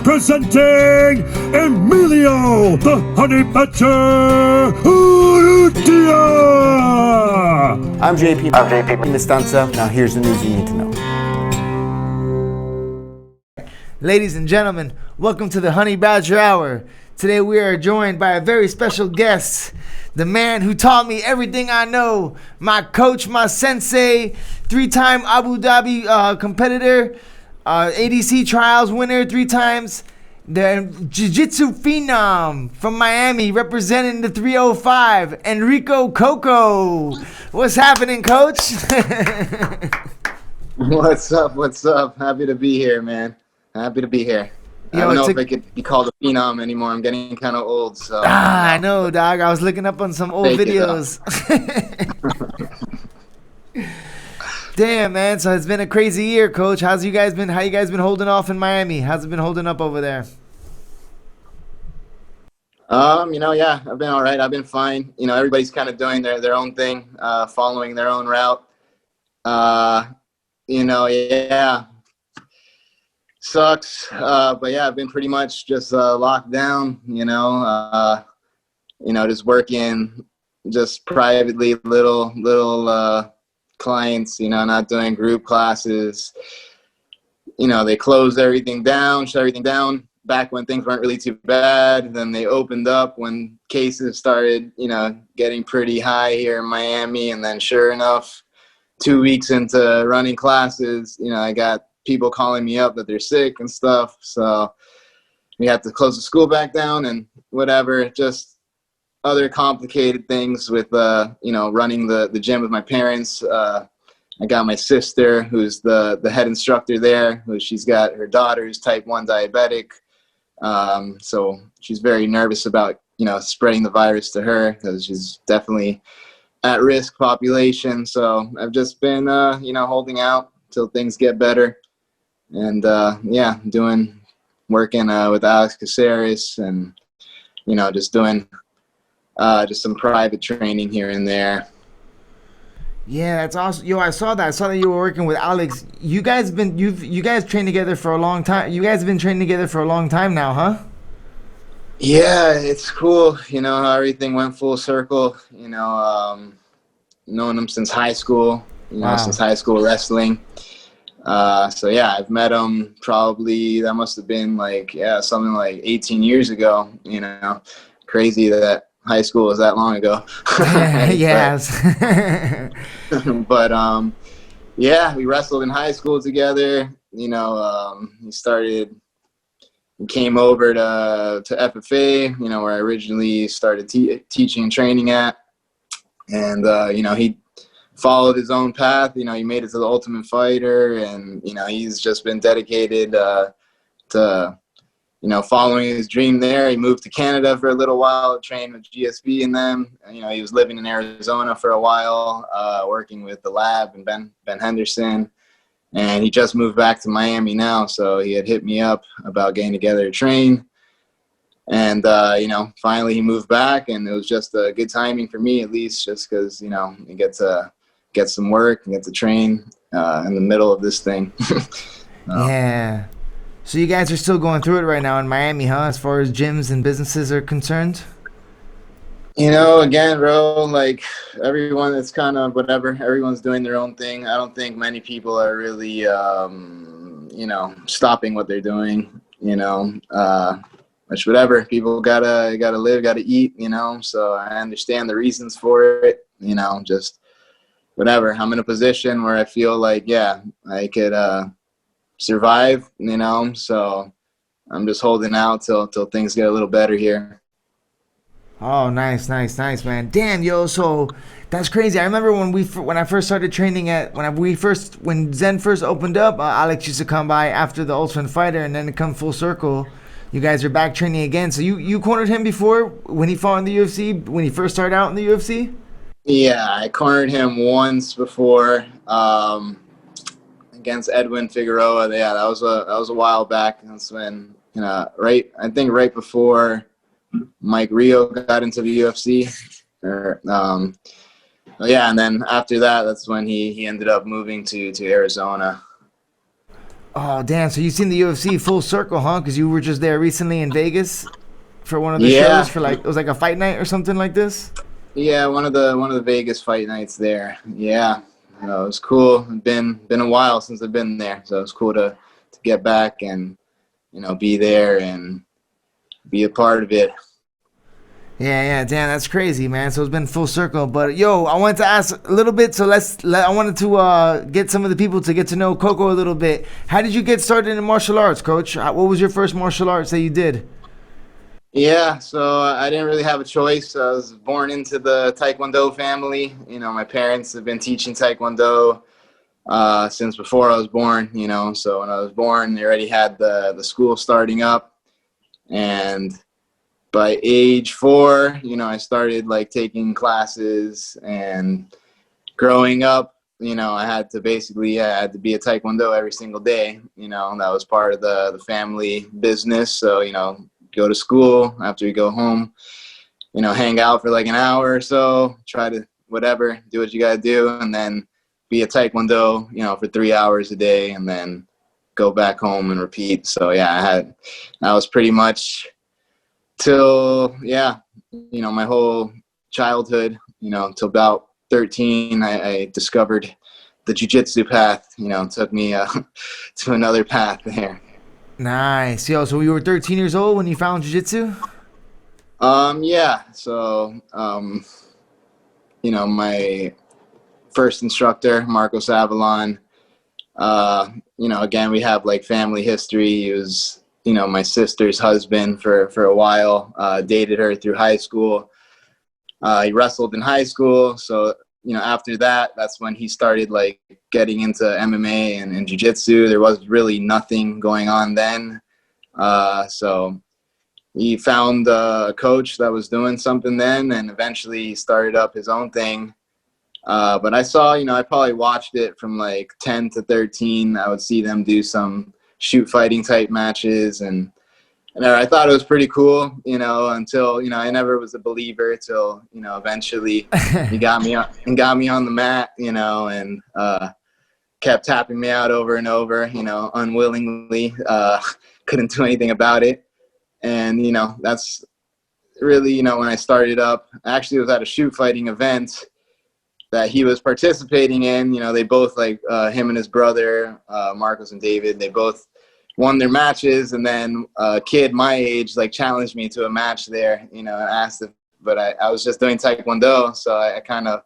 presenting Emilio, the Honey Badger. I'm JP Mestanza. Now here's the news you need to know. Ladies and gentlemen, welcome to the Honey Badger Hour. Today we are joined by a very special guest, the man who taught me everything I know, my coach, my sensei, 3-time Abu Dhabi competitor, ADCC Trials winner 3 times, the Jiu Jitsu phenom from Miami representing the 305, Enrico Cocco. What's happening, coach? What's up? Happy to be here, man. Happy to be here. I don't know if I could be called a phenom anymore. I'm getting kind of old, so. I know, dog. I was looking up on some old videos. Damn, man. So it's been a crazy year, coach. How you guys been holding off in Miami? How's it been holding up over there? Yeah, I've been all right. I've been fine. Everybody's kind of doing their own thing, following their own route. Yeah. Sucks, but yeah, I've been pretty much just locked down, just working just privately, little clients, not doing group classes. They closed everything down, shut everything down back when things weren't really too bad. Then they opened up when cases started, getting pretty high here in Miami. And then sure enough, 2 weeks into running classes, I got people calling me up that they're sick and stuff. So we had to close the school back down and whatever, just other complicated things with, running the gym with my parents. I got my sister, who's the head instructor there, she's got her daughter who's type 1 diabetic. So she's very nervous about, spreading the virus to her because she's definitely at risk population. So I've just been, holding out till things get better. And working with Alex Caceres and, just doing just some private training here and there. Yeah, that's awesome. Yo, I saw that you were working with Alex. You guys trained together for a long time. You guys have been training together for a long time now, huh? Yeah, it's cool. How everything went full circle. Known him since high school. Wow. Since high school wrestling. So yeah, I've met him probably, that must have been something like 18 years ago, crazy that high school was that long ago. Yes. But, yeah, we wrestled in high school together, he came over to FFA, where I originally started teaching and training at. And, he followed his own path. He made it to the Ultimate Fighter, and he's just been dedicated to following his dream there. He moved to Canada for a little while, trained with GSP and them. He was living in Arizona for a while, working with the lab and Ben Henderson, and he just moved back to Miami now. So he had hit me up about getting together to train. And, finally he moved back, and it was just a good timing for me, at least, just because, you get to get some work and get to train in the middle of this thing. Yeah. So you guys are still going through it right now in Miami, huh? As far as gyms and businesses are concerned? Again, bro, everyone, it's kind of whatever. Everyone's doing their own thing. I don't think many people are really, stopping what they're doing, which whatever. People gotta live, gotta eat, so I understand the reasons for it, just whatever. I'm in a position where I feel like, yeah, I could survive, so I'm just holding out till things get a little better here. Oh, nice, man. Damn, yo, so that's crazy. I remember when I first started training when Zen first opened up, Alex used to come by after the Ultimate Fighter, and then it come full circle. You guys are back training again. So you cornered him before when he fought in the UFC, when he first started out in the UFC? Yeah, I cornered him once before against Edwin Figueroa. Yeah, that was a while back. That's when right before Mike Rio got into the UFC. Yeah, and then after that, that's when he ended up moving to Arizona. Oh, damn. So you've seen the UFC full circle, huh? Because you were just there recently in Vegas for one of the Yeah, shows for like, it was like a fight night or something like this? yeah, one of the Vegas fight nights there. Yeah, it was cool. Been a while since I've been there, so it was cool to get back and be there and be a part of it. Yeah, yeah, damn, that's crazy, man. So it's been full circle. But yo, I wanted to ask a little bit. So I wanted to get some of the people to get to know Coco a little bit. How did you get started in martial arts, Coach? What was your first martial arts that you did? Yeah, so I didn't really have a choice. I was born into the Taekwondo family. My parents have been teaching Taekwondo since before I was born. So when I was born, they already had the school starting up, and by age 4, I started like taking classes, and growing up, I had to basically, I had to be a Taekwondo every single day, and that was part of the family business. So, go to school after you go home, hang out for like an hour or so, try to whatever, do what you got to do, and then be a Taekwondo, for 3 hours a day, and then go back home and repeat. So yeah, that was pretty much till, my whole childhood, till about 13, I discovered the Jiu Jitsu path. Took me to another path there. Nice, yo. So you were 13 years old when you found Jiu Jitsu? Yeah. So, my first instructor, Marcos Avalon, again, we have like family history. He was, my sister's husband for a while, dated her through high school. He wrestled in high school. So, after that, that's when he started like getting into MMA and jiu-jitsu. There was really nothing going on then. So he found a coach that was doing something then, and eventually he started up his own thing. But I saw, I probably watched it from like 10 to 13. I would see them do some shoot fighting type matches, and I thought it was pretty cool, until, I never was a believer till, eventually he got me on the mat, and kept tapping me out over and over, unwillingly, couldn't do anything about it. And, that's really, when I started up, actually it was at a shoot fighting event that he was participating in. They both, like, him and his brother, Marcos and David, they both won their matches. And then a kid my age, like, challenged me to a match there, and asked if, but I was just doing Taekwondo. So I kind of,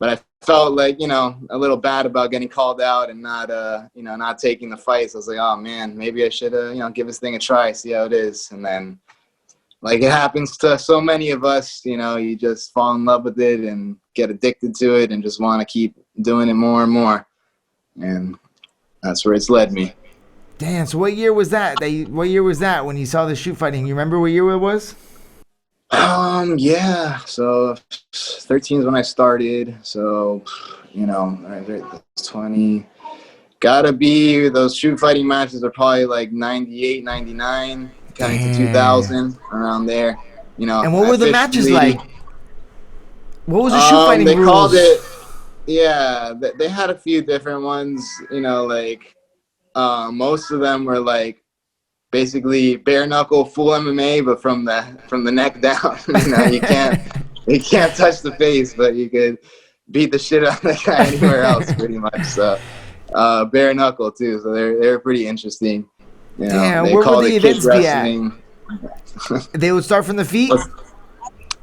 but I felt like, a little bad about getting called out and not, not taking the fights. I was like, oh man, maybe I should, give this thing a try, see how it is. And then, like it happens to so many of us, you just fall in love with it and get addicted to it and just want to keep doing it more and more. And that's where it's led me. Damn. So what year was that? What year was that when you saw the shoot fighting? You remember what year it was? Yeah. So 13 is when I started. So, 20. Gotta be, those shoot fighting matches are probably like 98, 99, kind of to 2000, around there. And what were the matches like? What was the shoot fighting they rules? called it, yeah, they had a few different ones, like, most of them were like basically bare knuckle full MMA, but from the neck down. You can't touch the face, but you could beat the shit out of the guy anywhere else, pretty much. So bare knuckle too. So they're pretty interesting. Damn, they where call would the it kid events be at? They would start from the feet?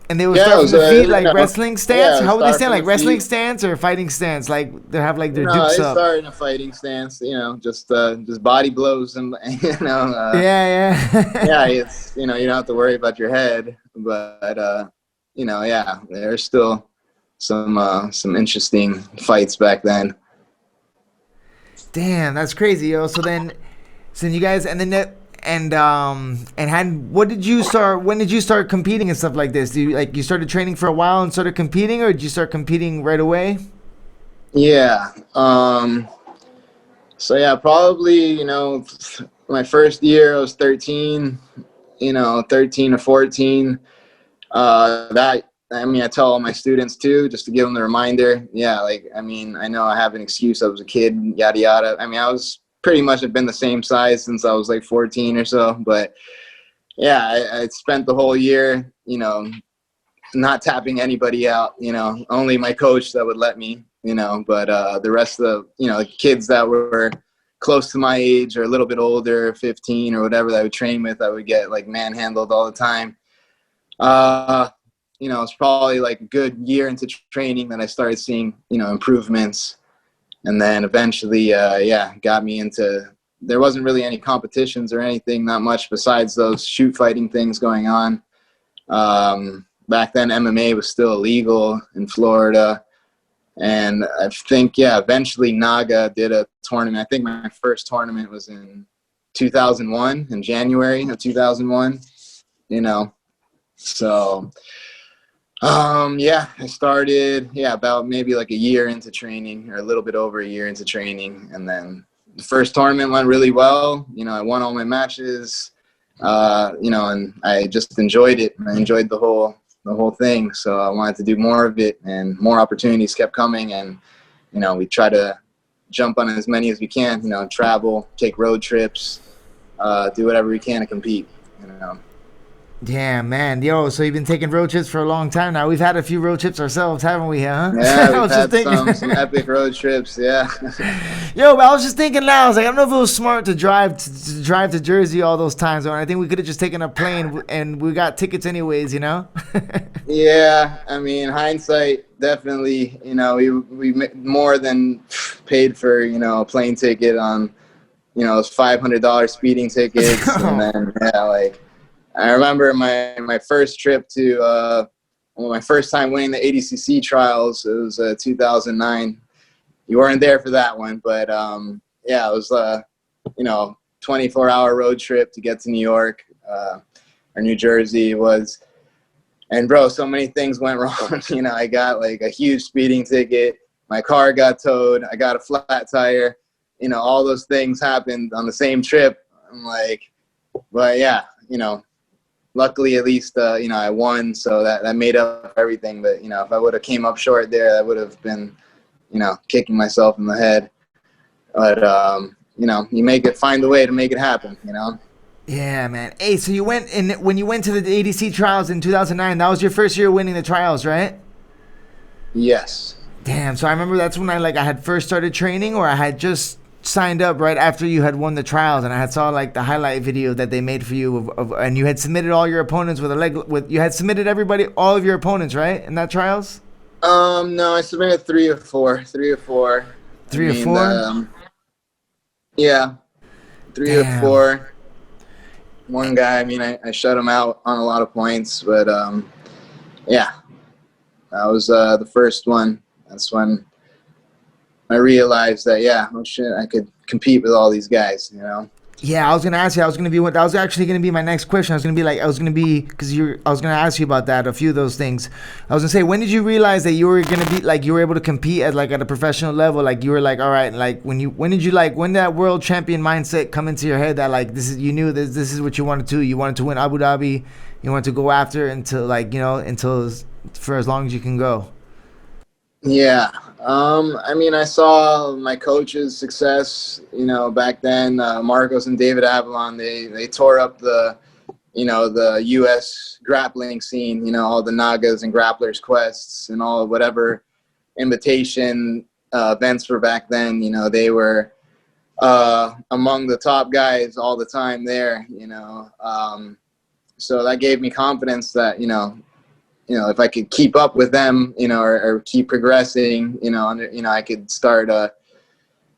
And they would start from the feet, like wrestling stance? How would they stand? Like wrestling stance or fighting stance? Like they have like their dukes they up? start in a fighting stance, just body blows and, yeah. yeah, it's, you don't have to worry about your head, but, yeah, there's still some interesting fights back then. Damn, that's crazy, yo. So you guys, and then when did you start competing and stuff like this? You started training for a while and started competing, or did you start competing right away? Yeah. So yeah, probably, my first year I was 13, 13 to 14. I tell all my students too, just to give them the reminder. Yeah, like, I know I have an excuse. I was a kid, yada, yada. I was pretty much have been the same size since I was like 14 or so. But yeah, I spent the whole year, you know, not tapping anybody out, you know, only my coach that would let me, you know, but the rest of the, you know, kids that were close to my age or a little bit older, 15 or whatever that I would train with, I would get like manhandled all the time. You know, it's probably like a good year into training that I started seeing, you know, improvements. And then eventually, yeah, got me into, there wasn't really any competitions or anything, not much besides those shoot fighting things going on. Back then, MMA was still illegal in Florida. And I think, yeah, eventually Naga did a tournament. I think my first tournament was in 2001, in January of 2001, you know. So, yeah, I started, yeah, about maybe like a year into training, or a little bit over a year into training. And then the first tournament went really well. You know, I won all my matches, you know, and I just enjoyed it. I enjoyed the whole thing. So I wanted to do more of it, and more opportunities kept coming. And, you know, we try to jump on as many as we can, you know, travel, take road trips, do whatever we can to compete, you know. Yeah, man. Yo, so you've been taking road trips for a long time now. We've had a few road trips ourselves, haven't we, huh? Yeah, we've had some epic road trips, yeah. Yo, but I was just thinking now, I was like, I don't know if it was smart to drive to Jersey all those times, or I think we could have just taken a plane and we got tickets anyways, you know? Yeah, I mean, hindsight, definitely, you know, we more than paid for, you know, a plane ticket on, you know, those $500 speeding tickets. And then, yeah, like, I remember my first trip to, well, my first time winning the ADCC Trials. It was 2009. You weren't there for that one, but yeah, it was you know, 24-hour road trip to get to New York or New Jersey was. And bro, so many things went wrong. You know, I got like a huge speeding ticket. My car got towed. I got a flat tire. You know, all those things happened on the same trip. I'm like, but yeah, you know, luckily at least, you know, I won. So that made up for everything. But, you know, if I would have came up short there, that would have been, you know, kicking myself in the head. But, you know, find a way to make it happen, you know? Yeah, man. Hey, so you went when you went to the ADC Trials in 2009, that was your first year winning the trials, right? Yes. Damn. So I remember that's when I had first started training, or I had just signed up right after you had won the trials, and I had saw like the highlight video that they made for you and you had submitted all your opponents you had submitted all of your opponents, right, in that trials? No, I submitted three or four. Yeah, three Damn. or four. One guy, I mean, I shut him out on a lot of points, but yeah, that was the first one. That's when I realized that, yeah, oh shit, I could compete with all these guys, you know? Yeah, I was gonna ask you. That was actually gonna be my next question. I was gonna ask you about that. A few of those things. I was gonna say, when did you realize that you were gonna be like, you were able to compete at a professional level? Like, you were like, all right, like when that world champion mindset come into your head that like you knew this is what you wanted to. You wanted to win Abu Dhabi. You wanted to go after until for as long as you can go. Yeah. I mean, I saw my coach's success, you know, back then, Marcos and David Avalon, they tore up the U.S. grappling scene, you know, all the Nagas and grapplers quests and all whatever invitation events were back then. You know, they were among the top guys all the time there, you know. So that gave me confidence that, you know, if I could keep up with them, you know, or keep progressing, you know, I could start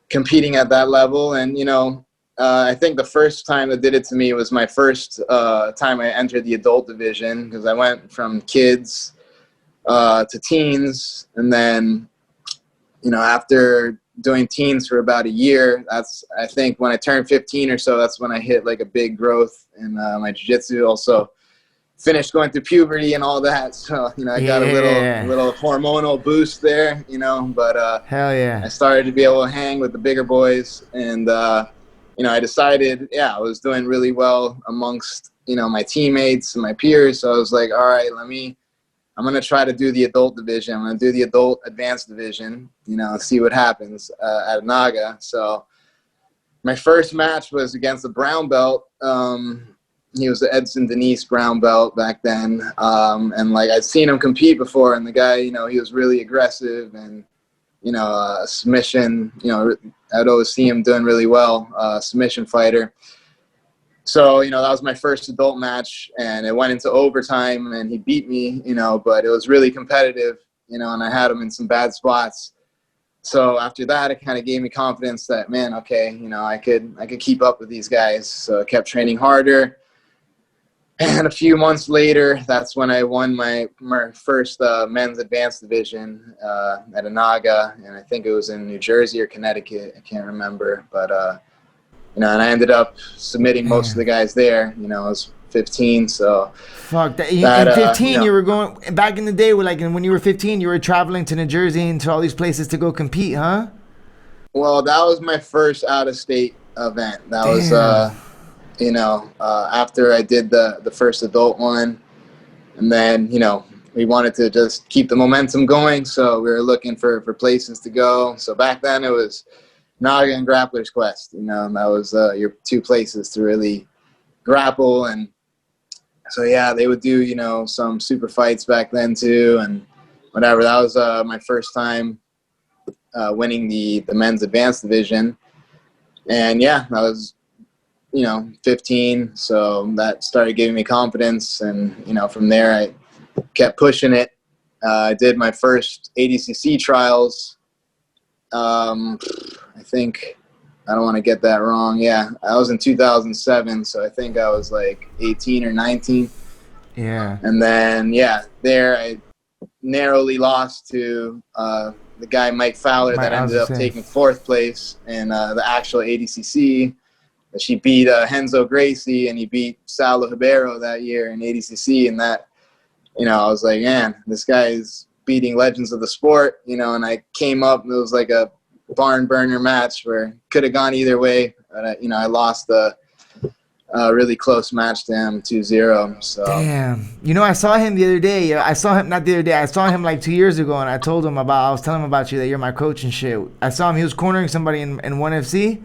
competing at that level. And, you know, I think the first time that did it to me was my first time I entered the adult division, because I went from kids to teens. And then, you know, after doing teens for about a year, I think when I turned 15 or so, that's when I hit like a big growth in my jiu-jitsu. Also finished going through puberty and all that, so, you know, I got a little hormonal boost there, you know. But hell yeah, I started to be able to hang with the bigger boys, and you know, I decided, yeah, I was doing really well amongst, you know, my teammates and my peers. So I was like, all right, I'm gonna try to do the adult division. I'm gonna do the adult advanced division, you know, see what happens at Naga. So my first match was against the brown belt. He was the Edson Denise brown belt back then. And like I'd seen him compete before, and the guy, you know, he was really aggressive and, you know, submission, you know, I'd always see him doing really well, submission fighter. So, you know, that was my first adult match, and it went into overtime, and he beat me, you know, but it was really competitive, you know, and I had him in some bad spots. So after that, it kind of gave me confidence that, man, okay, you know, I could keep up with these guys. So I kept training harder. And a few months later, that's when I won my first men's advanced division at Anaga, and I think it was in New Jersey or Connecticut. I can't remember, but you know, and I ended up submitting most of the guys there. You know, I was 15, so fuck that. In 15, you know, you were going back in the day. Like when you were 15, you were traveling to New Jersey and to all these places to go compete, huh? Well, that was my first out-of-state event. That was, you know, after I did the first adult one, and then, you know, we wanted to just keep the momentum going, so we were looking for places to go. So back then it was Naga and Grappler's Quest, you know, and that was your two places to really grapple. And so, yeah, they would do, you know, some super fights back then too, and whatever. That was my first time winning the men's advanced division. And yeah, I was, you know, 15, so that started giving me confidence, and, you know, from there I kept pushing it. I did my first ADCC trials. I think, I don't want to get that wrong. Yeah, I was in 2007, so I think I was like 18 or 19. Yeah. And then, yeah, there I narrowly lost to the guy Mike Fowler that ended up taking fourth place in the actual ADCC. She beat Renzo Gracie, and he beat Saulo Ribeiro that year in ADCC. And that, you know, I was like, man, this guy is beating legends of the sport, you know. And I came up, and it was like a barn burner match where could have gone either way. But, you know, I lost a really close match to him, 2-0. So. Damn. You know, I saw him the other day. I saw him, not the other day, I saw him like 2 years ago, and I was telling him about you, that you're my coach and shit. I saw him, he was cornering somebody in 1FC.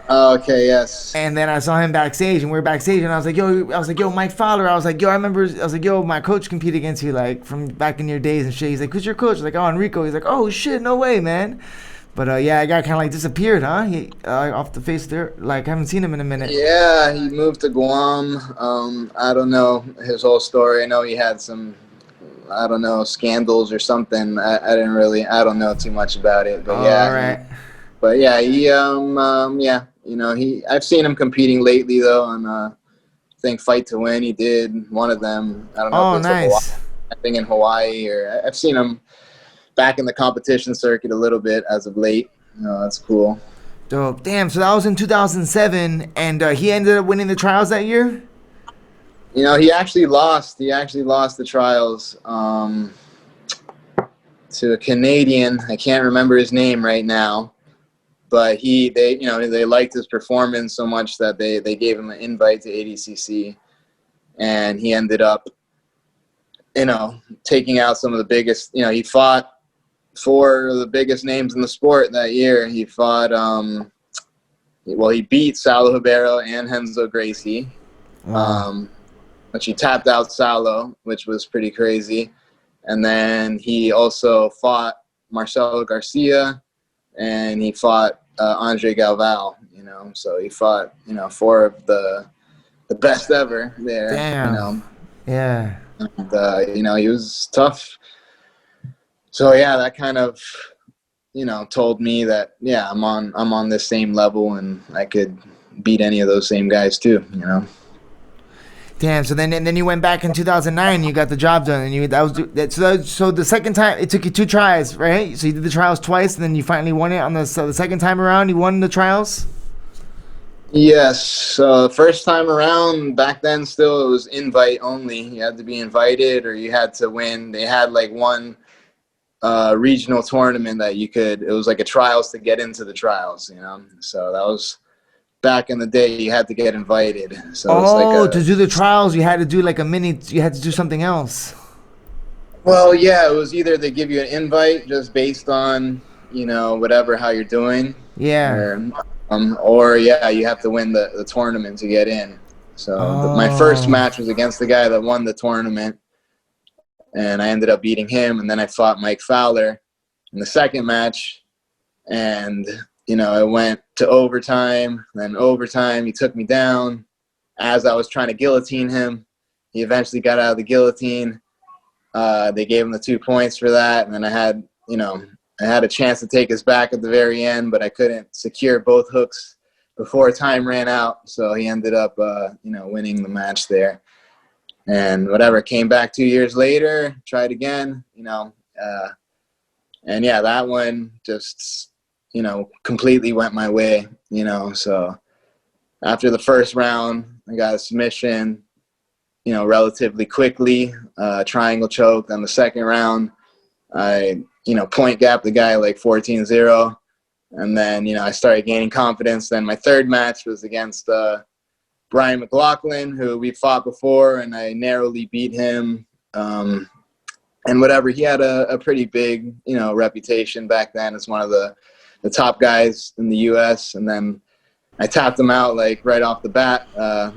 Oh, okay, yes. And then I saw him backstage, and we were backstage, and I was like, yo, Mike Fowler. I was like, yo, my coach competed against you, like, from back in your days and shit. He's like, who's your coach? I was like, oh, Enrico. He's like, oh, shit, no way, man. But, yeah, I got kind of, like, disappeared, huh? He off the face there. Like, I haven't seen him in a minute. Yeah, he moved to Guam. I don't know his whole story. I know he had some, I don't know, scandals or something. I don't know too much about it. But, yeah. All right. But, yeah, he, yeah. You know, I've seen him competing lately, though, on, I think, Fight to Win. He did one of them. I don't know if it's nice. I think in Hawaii, or I've seen him back in the competition circuit a little bit as of late. You know, that's cool. Dope. Damn, so that was in 2007, and he ended up winning the trials that year? You know, he actually lost. He actually lost the trials to a Canadian. I can't remember his name right now. But they liked his performance so much that they gave him an invite to ADCC, and he ended up, you know, taking out some of the biggest. You know, he fought 4 of the biggest names in the sport that year. He fought, he beat Saulo Ribeiro and Renzo Gracie, but he tapped out Saulo, which was pretty crazy. And then he also fought Marcelo Garcia, and he fought Andre Galvao, you know. So he fought, you know, 4 of the best ever there. Damn. You know. Yeah. And, you know, he was tough. So, yeah, that kind of, you know, told me that, yeah, I'm on this same level, and I could beat any of those same guys too, you know. Damn. So then you went back in 2009. And you got the job done, and so the second time it took you 2 tries, right? So you did the trials twice, and then you finally won it on the second time around. You won the trials. Yes. So the first time around, back then, still it was invite only. You had to be invited, or you had to win. They had like one regional tournament that you could. It was like a trials to get into the trials, you know. So that was. Back in the day, you had to get invited. So to do the trials, you had to do like you had to do something else. Well, yeah, it was either they give you an invite just based on, you know, how you're doing. Yeah. or yeah, you have to win the tournament to get in. So my first match was against the guy that won the tournament, and I ended up beating him. And then I fought Mike Fowler in the second match, and it went to overtime. Then overtime, he took me down as I was trying to guillotine him. He eventually got out of the guillotine. They gave him the 2 points for that, and then I had a chance to take his back at the very end, but I couldn't secure both hooks before time ran out. So he ended up, winning the match there. And whatever, came back 2 years later, tried again, and yeah, that one just, completely went my way, So after the first round, I got a submission, relatively quickly, triangle choke. On the second round, I, point gap the guy like 14-0. And then, I started gaining confidence. Then my third match was against Brian McLaughlin, who we fought before, and I narrowly beat him. And whatever, he had a pretty big, reputation back then as one of the top guys in the U.S. And then I tapped him out like right off the bat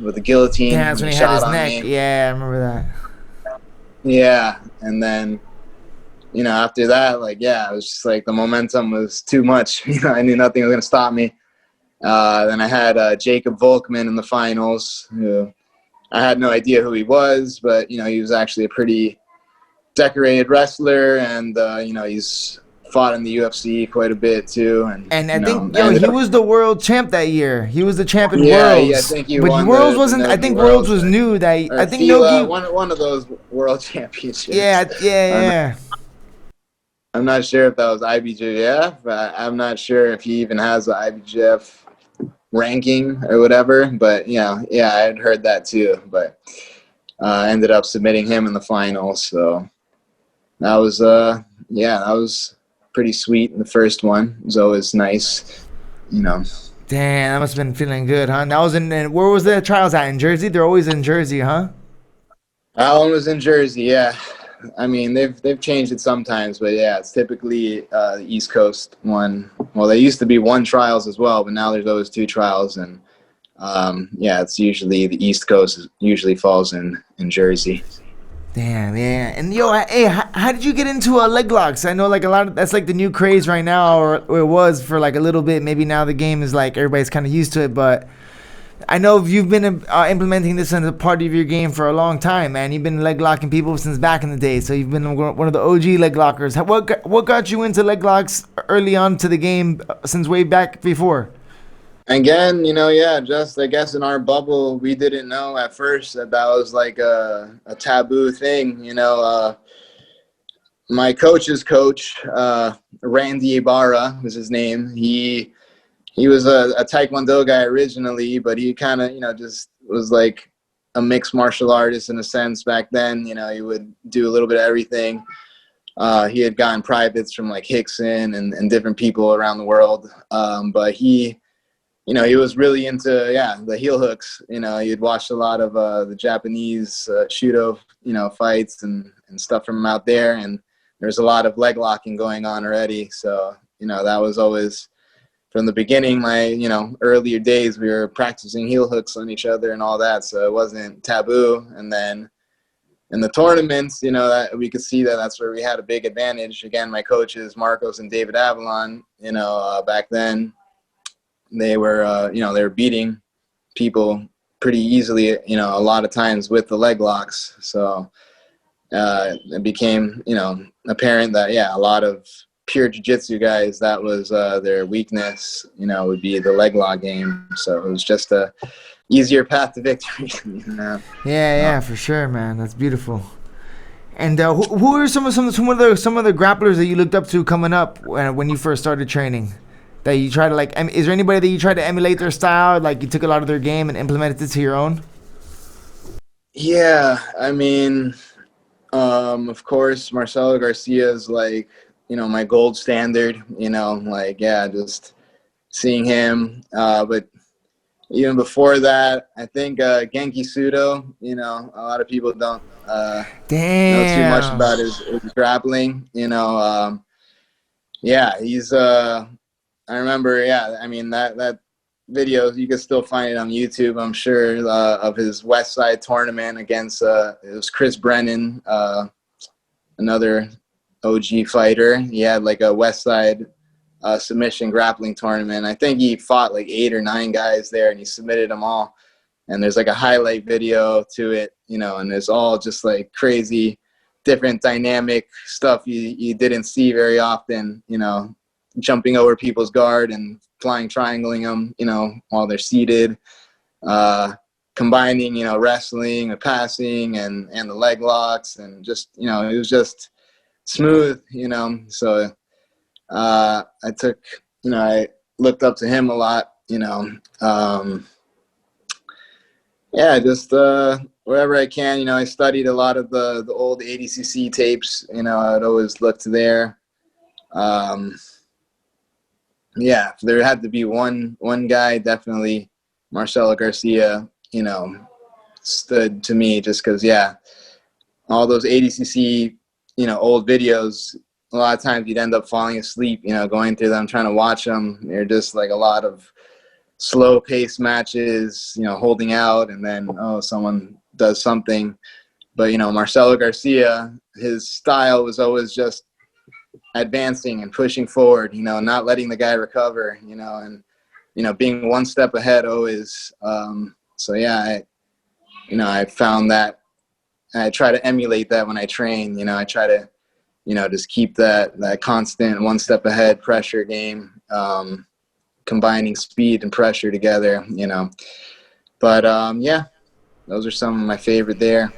with a guillotine. Yeah, that's when he had his neck. Yeah, I remember that. Yeah, and then after that, it was just like the momentum was too much. I knew nothing was gonna stop me. Then I had Jacob Volkman in the finals, who I had no idea who he was, but he was actually a pretty decorated wrestler, and he's fought in the UFC quite a bit too. And I think he was the world champ that year. He was the champ in Worlds. Yeah, I think he but won Worlds wasn't. I think Worlds was new. That I think Nogi one of those world championships. Yeah. I'm not sure if that was IBJJF. I'm not sure if he even has the IBJJF ranking or whatever. But yeah, I had heard that too. But I ended up submitting him in the finals. So that was pretty sweet. The first one was always nice, Damn, that must have been feeling good, huh? That was where was the trials at? In Jersey? They're always in Jersey, huh? That one was in Jersey, yeah. I mean, they've changed it sometimes, but yeah, it's typically the East Coast one. Well, there used to be one trials as well, but now there's always two trials, and it's usually the East Coast usually falls in Jersey. Damn, yeah. And hey, how did you get into leg locks? I know like a lot of that's like the new craze right now, or it was for like a little bit. Maybe now the game is like everybody's kind of used to it, but I know you've been implementing this as a part of your game for a long time, man. You've been leg locking people since back in the day, so you've been one of the OG leg lockers. What got you into leg locks early on to the game since way back before? Again, just I guess in our bubble, we didn't know at first that was like a taboo thing. My coach's coach, Randy Ibarra was his name. He was a Taekwondo guy originally, but he kind of, just was like a mixed martial artist in a sense back then. He would do a little bit of everything. He had gotten privates from like Hickson and different people around the world. But he was really into, the heel hooks. You'd watched a lot of the Japanese Shudo, fights and stuff from out there. And there's a lot of leg locking going on already. So, that was always, from the beginning, my, earlier days, we were practicing heel hooks on each other and all that. So it wasn't taboo. And then in the tournaments, that we could see that's where we had a big advantage. Again, my coaches, Marcos and David Avalon, back then, they were, they were beating people pretty easily, a lot of times with the leg locks. So it became, apparent that, a lot of pure jiu-jitsu guys, that was their weakness, would be the leg lock game. So it was just a easier path to victory. Yeah, for sure, man. That's beautiful. And who are some of the grapplers that you looked up to coming up when you first started training? That you try to is there anybody that you try to emulate their style? Like you took a lot of their game and implemented it to your own? Yeah, I mean, of course, Marcelo Garcia is like, my gold standard, just seeing him. But even before that, I think Genki Sudo, a lot of people don't know too much about his grappling. He's I remember, I mean, that videos. You can still find it on YouTube, I'm sure, of his West Side tournament against it was Chris Brennan, another OG fighter. He had like a West Side submission grappling tournament. I think he fought like 8 or 9 guys there, and he submitted them all. And there's like a highlight video to it, and it's all just like crazy, different dynamic stuff you didn't see very often, jumping over people's guard and flying, triangling them, while they're seated, combining, wrestling, the passing and the leg locks, and just, it was just smooth, so I took, I looked up to him a lot, just wherever I can, I studied a lot of the old ADCC tapes, I'd always look to there. If there had to be one guy, definitely Marcelo Garcia, stood to me just because, all those ADCC, old videos, a lot of times you'd end up falling asleep, going through them, trying to watch them. They're just like a lot of slow paced matches, holding out, and then, someone does something. But, Marcelo Garcia, his style was always just advancing and pushing forward, not letting the guy recover, and, being one step ahead always. I found that I try to emulate that when I train. I try to, just keep that constant one step ahead pressure game, combining speed and pressure together, But, those are some of my favorite there.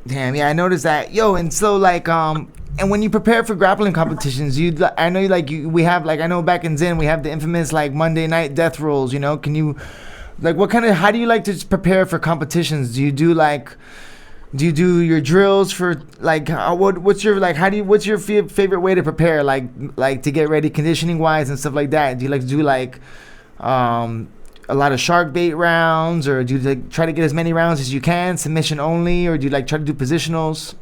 Damn, yeah, I noticed that. And so like, and when you prepare for grappling competitions, I know we have like, I know back in Zen we have the infamous like Monday night death rolls. Can you, like, how do you like to prepare for competitions? Do you do your drills for like what's your favorite way to prepare, like to get ready conditioning wise and stuff like that? Do you like to do like a lot of shark bait rounds, or do you like try to get as many rounds as you can, submission only, or do you like try to do positionals?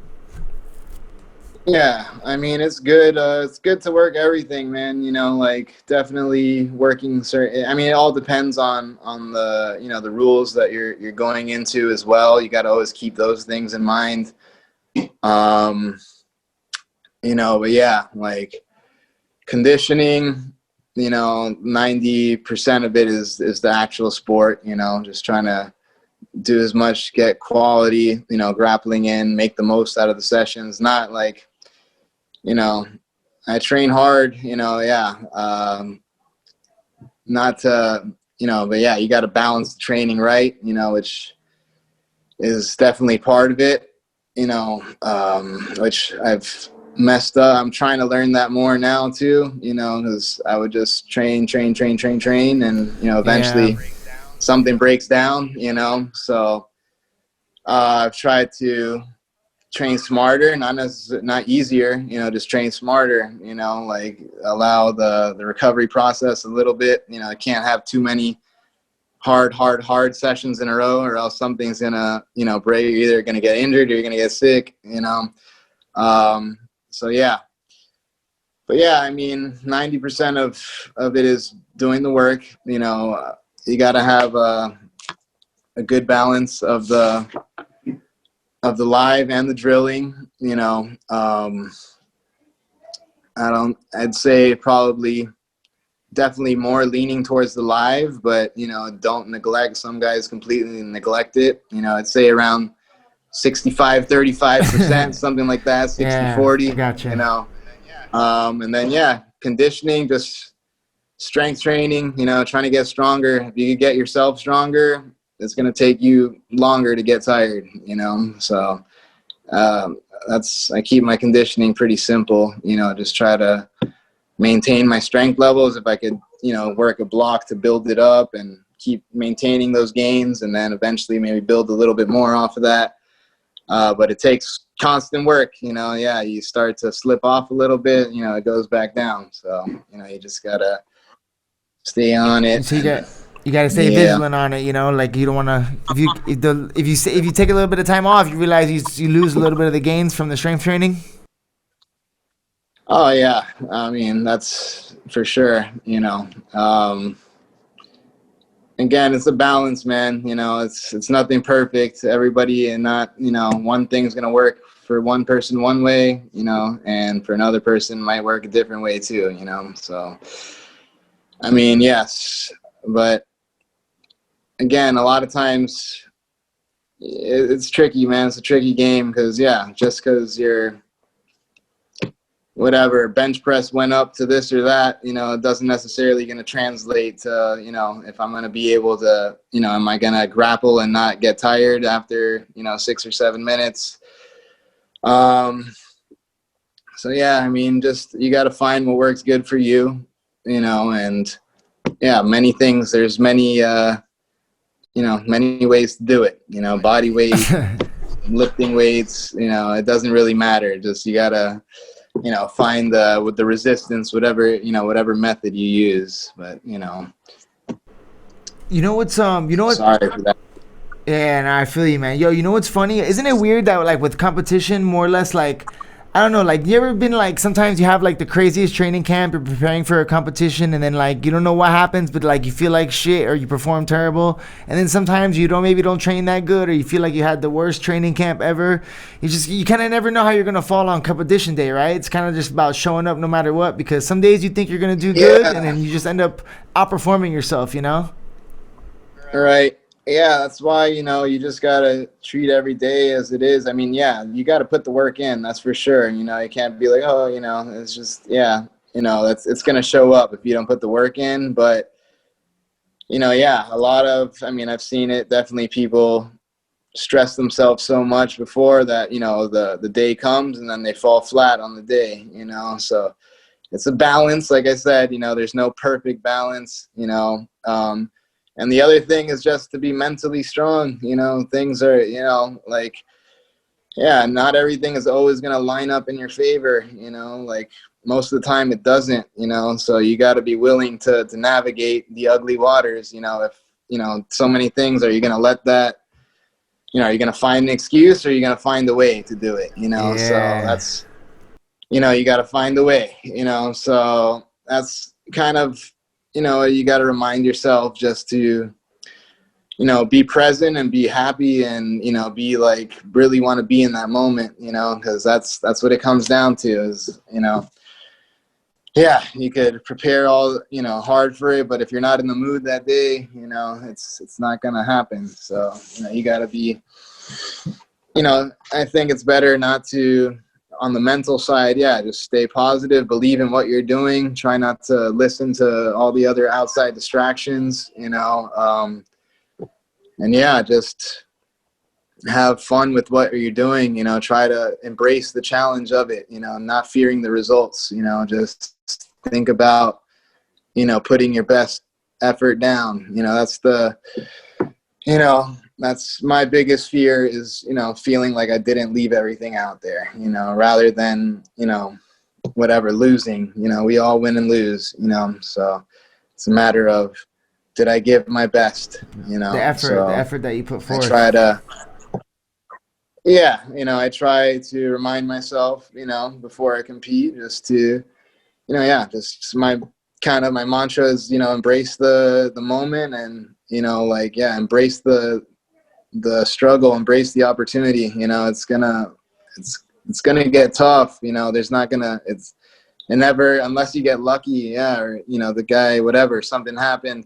Yeah, I mean, it's good. It's good to work everything, man. Like definitely working certain. I mean, it all depends on the the rules that you're going into as well. You got to always keep those things in mind. But yeah, like conditioning. 90% of it is the actual sport. Just trying to do as much, get quality, grappling in, make the most out of the sessions. Not like, I train hard, not to, but yeah, you got to balance the training right, which is definitely part of it, which I've messed up. I'm trying to learn that more now too, because I would just train, and, eventually something breaks down, so I've tried to train smarter, not easier, just train smarter, like allow the recovery process a little bit. I can't have too many hard sessions in a row, or else something's gonna, break. You're either gonna get injured or you're gonna get sick, so yeah. But yeah, I mean, 90% of it is doing the work. You gotta have a good balance of the live and the drilling, I'd say probably definitely more leaning towards the live, but, don't neglect. Some guys completely neglect it. I'd say around 65-35%, something like that, 60-40, I gotcha. And then, conditioning, just strength training, trying to get stronger. If you get yourself stronger, it's going to take you longer to get tired, so I keep my conditioning pretty simple, just try to maintain my strength levels. If I could, work a block to build it up and keep maintaining those gains, and then eventually maybe build a little bit more off of that. But it takes constant work, you start to slip off a little bit, it goes back down. So, you just gotta stay on it. So you got to stay vigilant on it, like you don't want to, if you take a little bit of time off, you realize you lose a little bit of the gains from the strength training. Oh yeah. I mean, that's for sure, again, it's a balance, man. You know, it's nothing perfect. Everybody, and not, you know, one thing's gonna work for one person one way, you know, and for another person might work a different way too, you know. So I mean, yes, but again, a lot of times it's tricky, man. It's a tricky game because, yeah, just because your whatever bench press went up to this or that, you know, it doesn't necessarily going to translate to, you know, if I'm going to be able to, you know, am I going to grapple and not get tired after, you know, 6 or 7 minutes? So yeah, I mean, just you got to find what works good for you, you know, and yeah, many things. There's many, you know, many ways to do it, you know, body weight, lifting weights, you know, it doesn't really matter. Just, you got to, you know, find with the resistance, whatever, you know, whatever method you use. But, you know what's, sorry for that. Yeah, and I feel you, man. Yo, you know what's funny? Isn't it weird that, like, with competition, more or less, like, I don't know, like, you ever been, like, sometimes you have, like, the craziest training camp, you're preparing for a competition, and then, like, you don't know what happens, but, like, you feel like shit, or you perform terrible, and then sometimes you maybe don't train that good, or you feel like you had the worst training camp ever. You kind of never know how you're going to fall on competition day, right? It's kind of just about showing up no matter what, because some days you think you're going to do good, and then you just end up outperforming yourself, you know? Right. Yeah, that's why, you know, you just got to treat every day as it is. I mean, yeah, you got to put the work in, that's for sure. You know, you can't be like, oh, you know, it's just, yeah, you know, it's going to show up if you don't put the work in. But, you know, yeah, I mean, I've seen it, definitely people stress themselves so much before that, you know, the day comes and then they fall flat on the day, you know. So it's a balance. Like I said, you know, there's no perfect balance, you know. And the other thing is just to be mentally strong. You know, things are, you know, like, yeah, not everything is always going to line up in your favor, you know, like most of the time it doesn't, you know, so you got to be willing to navigate the ugly waters, you know, if, you know, so many things, are you going to let that, you know, are you going to find an excuse, or are you going to find a way to do it, you know? Yeah. So that's, you know, you got to find a way, you know, so that's kind of, you know, you got to remind yourself just to, you know, be present and be happy, and, you know, be like, really want to be in that moment, you know, because that's what it comes down to is, you know, yeah, you could prepare all, you know, hard for it, but if you're not in the mood that day, you know, it's not going to happen. So, you know, you got to be, you know, I think it's better not to, on the mental side, yeah, just stay positive, believe in what you're doing, try not to listen to all the other outside distractions, you know, and yeah, just have fun with what you're doing, you know, try to embrace the challenge of it, you know, not fearing the results, you know, just think about, you know, putting your best effort down, you know, that's my biggest fear is, you know, feeling like I didn't leave everything out there, you know, rather than, you know, whatever, losing, you know, we all win and lose, you know, so it's a matter of, did I give my best, you know? The effort that you put forth. I try to, yeah, you know, I try to remind myself, you know, before I compete, just to, you know, yeah, just my mantra is, you know, embrace the moment, and, you know, like, yeah, embrace the struggle, embrace the opportunity, you know, it's gonna get tough, you know, it never, unless you get lucky, yeah, or, you know, the guy, whatever, something happened,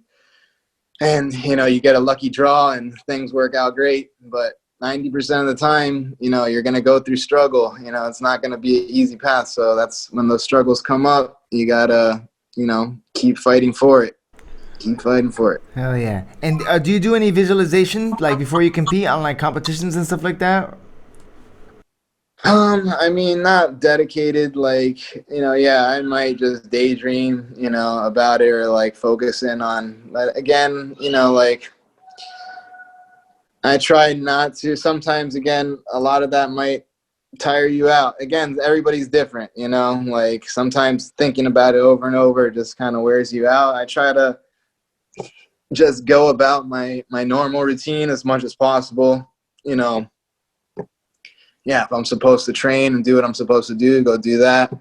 and, you know, you get a lucky draw and things work out great, but 90% of the time, you know, you're going to go through struggle, you know, it's not going to be an easy path. So that's when those struggles come up, you got to, you know, keep fighting for it. Keep fighting for it. Hell yeah. And do you do any visualization, like, before you compete on, like, competitions and stuff like that? I mean, not dedicated, like, you know, yeah, I might just daydream, you know, about it, or like focus in on, but again, you know, like, I try not to. Sometimes, again, a lot of that might tire you out. Again, everybody's different, you know, like sometimes thinking about it over and over just kind of wears you out. I try to just go about my normal routine as much as possible, you know. Yeah, if I'm supposed to train and do what I'm supposed to do, go do that.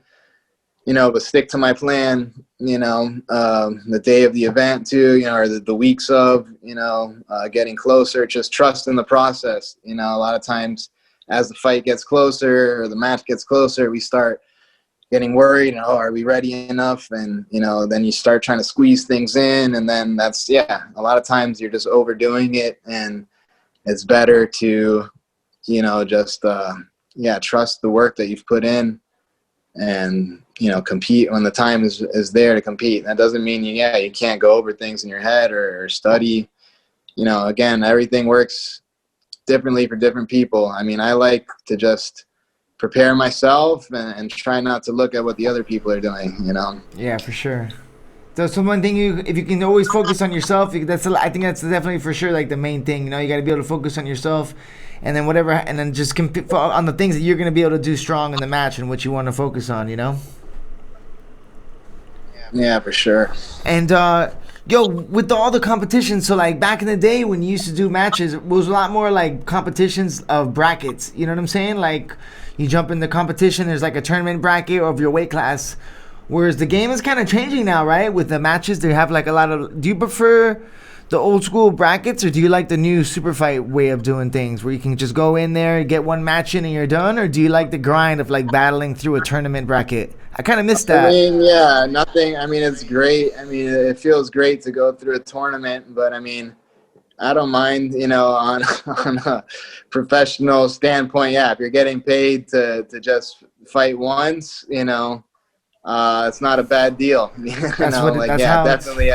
but stick to my plan, the day of the event too, or the weeks of, getting closer, just trust in the process. A lot of times as the fight gets closer or the match gets closer, we start getting worried, are we ready enough? And, then you start trying to squeeze things in, and then a lot of times you're just overdoing it, and it's better to, just, trust the work that you've put in and, compete when the time is there to compete. That doesn't mean you can't go over things in your head or study. Again, everything works differently for different people. I mean, I like to just prepare myself and try not to look at what the other people are doing, Yeah, for sure. So one thing, if you can always focus on yourself, I think that's definitely for sure like the main thing. You got to be able to focus on yourself, and then whatever, and then just compete on the things that you're going to be able to do strong in the match and what you want to focus on. Yeah, for sure. And with all the competitions, so like back in the day when you used to do matches, it was a lot more like competitions of brackets. You know what I'm saying? Like you jump in the competition, there's like a tournament bracket of your weight class. Whereas the game is kind of changing now, right? With the matches, they have like a lot of. Do you prefer the old school brackets, or do you like the new super fight way of doing things, where you can just go in there, get one match in, and you're done? Or do you like the grind of like battling through a tournament bracket? I kind of missed that. I mean, yeah, nothing. I mean, it's great. I mean, it feels great to go through a tournament, but I mean, I don't mind, on a professional standpoint. Yeah, if you're getting paid to just fight once, it's not a bad deal. Definitely.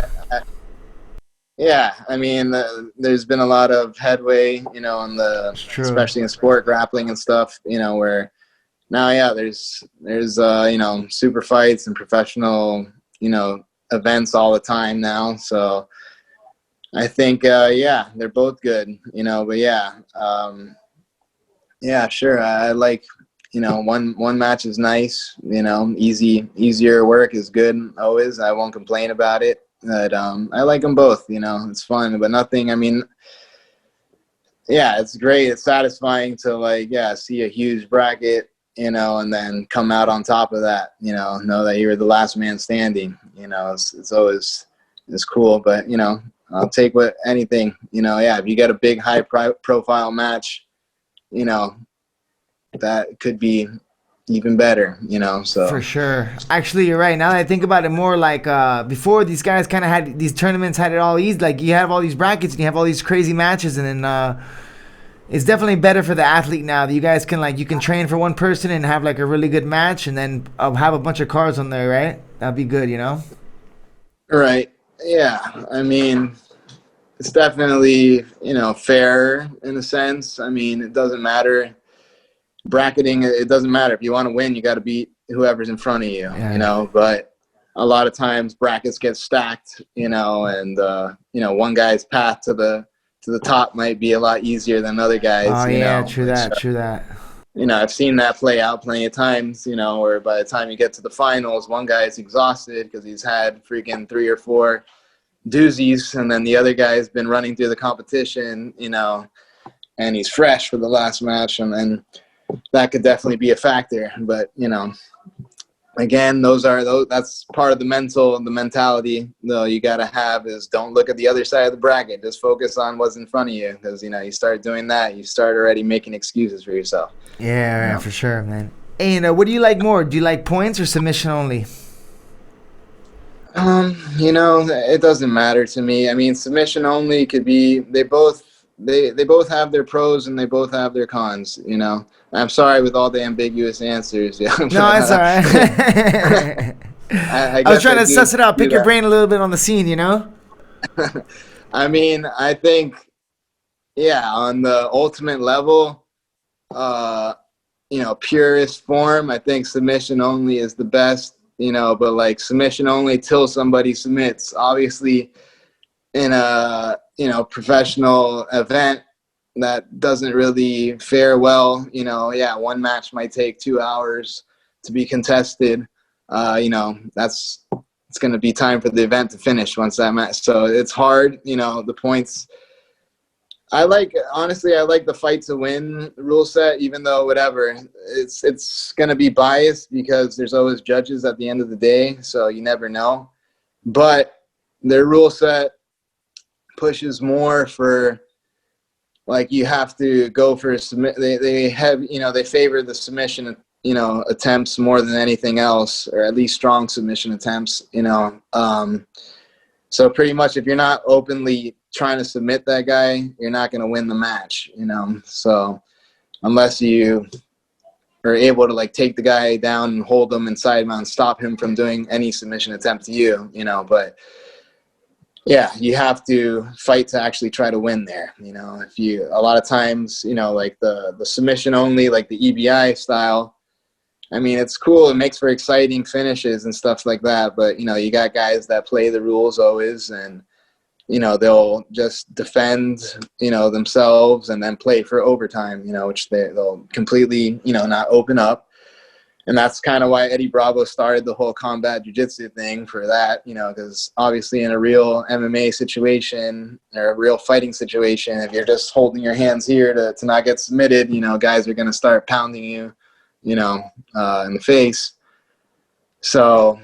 Yeah, I mean, there's been a lot of headway, especially in sport grappling and stuff, where now, there's super fights and professional, events all the time now. So I think, they're both good, but sure. I like, one match is nice, easier work is good always. I won't complain about it, but I like them both. It's fun, but nothing. I mean, it's great. It's satisfying to see a huge bracket, and then come out on top of that. Know that you're the last man standing. It's always cool, but I'll take anything. If you get a big high profile match, that could be even better, so. For sure. Actually, you're right. Now that I think about it more, like before, these guys kind of had these tournaments, had it all easy. Like you have all these brackets and you have all these crazy matches, and then it's definitely better for the athlete now that you guys can you can train for one person and have like a really good match, and then have a bunch of cards on there, right? That'd be good, Right. Yeah. I mean, it's definitely, fair in a sense. I mean, it doesn't matter. Bracketing, it doesn't matter. If you want to win, you got to beat whoever's in front of you, but a lot of times brackets get stacked, and one guy's path to the top might be a lot easier than other guys. True that. I've seen that play out plenty of times, where by the time you get to the finals, one guy is exhausted because he's had freaking 3 or 4 doozies, and then the other guy's been running through the competition, and he's fresh for the last match, and then that could definitely be a factor. But again, that's part of the mentality though you got to have, is don't look at the other side of the bracket, just focus on what's in front of you, because you start doing that, you start already making excuses for yourself. For sure, man. And what do you like more? Do you like points or submission only? It doesn't matter to me. I mean, submission only could be, they both have their pros and they both have their cons. I'm sorry with all the ambiguous answers. Yeah. No, it's all right. I was trying to suss it out, pick your brain a little bit on the scene, I mean, I think, on the ultimate level, purest form, I think submission only is the best, but submission only till somebody submits. Obviously, in a professional event that doesn't really fare well, one match might take 2 hours to be contested. It's going to be time for the event to finish once that match. So it's hard, the points Honestly, I like the fight to win rule set, even though whatever, it's going to be biased because there's always judges at the end of the day. So you never know, but their rule set pushes more for, like, you have to go for a submit. They have, they favor the submission, attempts more than anything else, or at least strong submission attempts, so pretty much if you're not openly trying to submit that guy, you're not going to win the match, so unless you are able to like take the guy down and hold him inside mount, stop him from doing any submission attempt to you, but yeah, you have to fight to actually try to win there. If you, a lot of times, like the submission only, like the EBI style, I mean, it's cool. It makes for exciting finishes and stuff like that. But, you got guys that play the rules always, and, they'll just defend, themselves and then play for overtime, which they'll completely, not open up. And that's kind of why Eddie Bravo started the whole combat jiu-jitsu thing for that, because obviously in a real MMA situation or a real fighting situation, if you're just holding your hands here to not get submitted, guys are going to start pounding you, in the face. So,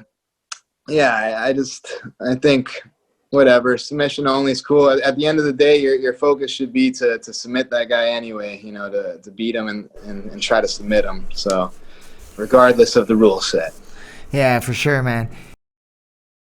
yeah, I think whatever, submission only is cool. At the end of the day, your focus should be to submit that guy anyway, to beat him and try to submit him. So, regardless of the rule set. Yeah, for sure, man.